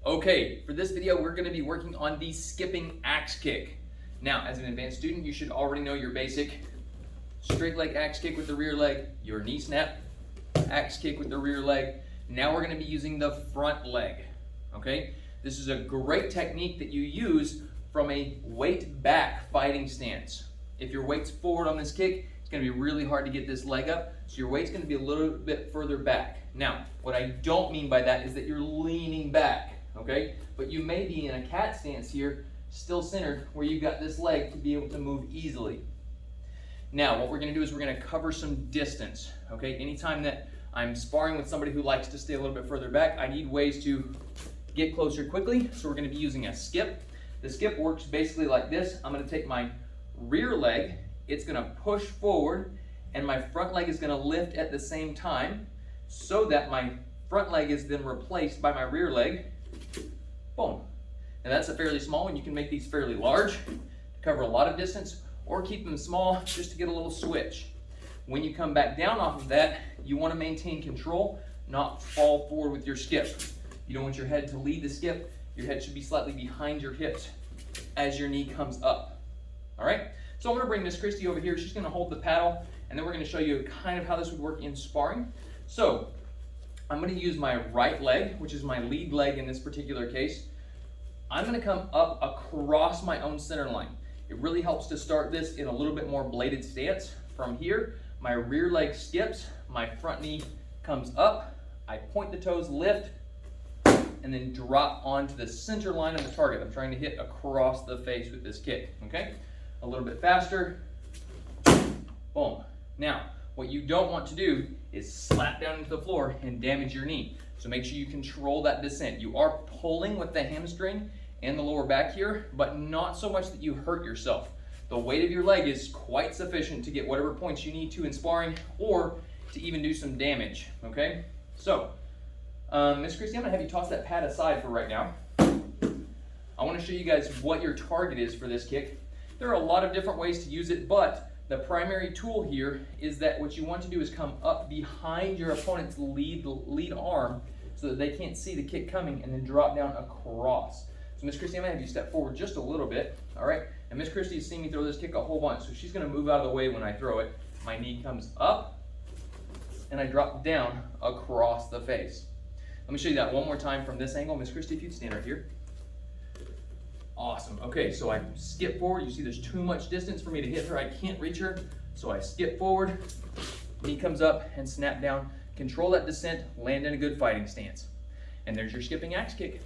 Okay, for this video, we're gonna be working on the skipping axe kick. Now, as an advanced student, you should already know your basic straight leg axe kick with the rear leg, your knee snap, axe kick with the rear leg. Now we're gonna be using the front leg, okay? This is a great technique that you use from a weight back fighting stance. If your weight's forward on this kick, it's gonna be really hard to get this leg up, so your weight's gonna be a little bit further back. Now, what I don't mean by that is that you're leaning back, okay? But you may be in a cat stance here, still centered, where you've got this leg to be able to move easily. Now, what we're gonna do is we're gonna cover some distance, okay? Anytime that I'm sparring with somebody who likes to stay a little bit further back, I need ways to get closer quickly, so we're gonna be using a skip. The skip works basically like this. I'm gonna take my rear leg, it's gonna push forward, and my front leg is gonna lift at the same time, so that my front leg is then replaced by my rear leg. Boom. Now that's a fairly small one. You can make these fairly large to cover a lot of distance, or keep them small just to get a little switch. When you come back down off of that, you want to maintain control, not fall forward with your skip. You don't want your head to lead the skip. Your head should be slightly behind your hips as your knee comes up. All right? So I'm going to bring Miss Christy over here. She's going to hold the paddle, and then we're going to show you kind of how this would work in sparring. So I'm going to use my right leg, which is my lead leg in this particular case. I'm going to come up across my own center line. It really helps to start this in a little bit more bladed stance. From here, my rear leg skips, my front knee comes up, I point the toes, lift, and then drop onto the center line of the target. I'm trying to hit across the face with this kick, okay? A little bit faster, boom. Now, what you don't want to do is slap down into the floor and damage your knee. So make sure you control that descent. You are pulling with the hamstring and the lower back here, but not so much that you hurt yourself. The weight of your leg is quite sufficient to get whatever points you need to in sparring, or to even do some damage, okay? So, Miss Christy, I'm gonna have you toss that pad aside for right now. I wanna show you guys what your target is for this kick. There are a lot of different ways to use it, but the primary tool here is that what you want to do is come up behind your opponent's lead arm so that they can't see the kick coming, and then drop down across. So Miss Christy, I'm gonna have you step forward just a little bit, all right? And Miss Christy has seen me throw this kick a whole bunch, so she's gonna move out of the way when I throw it. My knee comes up, and I drop down across the face. Let me show you that one more time from this angle. Miss Christy, if you'd stand right here. Awesome. Okay, so I skip forward. You see there's too much distance for me to hit her. I can't reach her, so I skip forward, knee comes up, and snap down. Control that descent, land in a good fighting stance. And there's your skipping axe kick.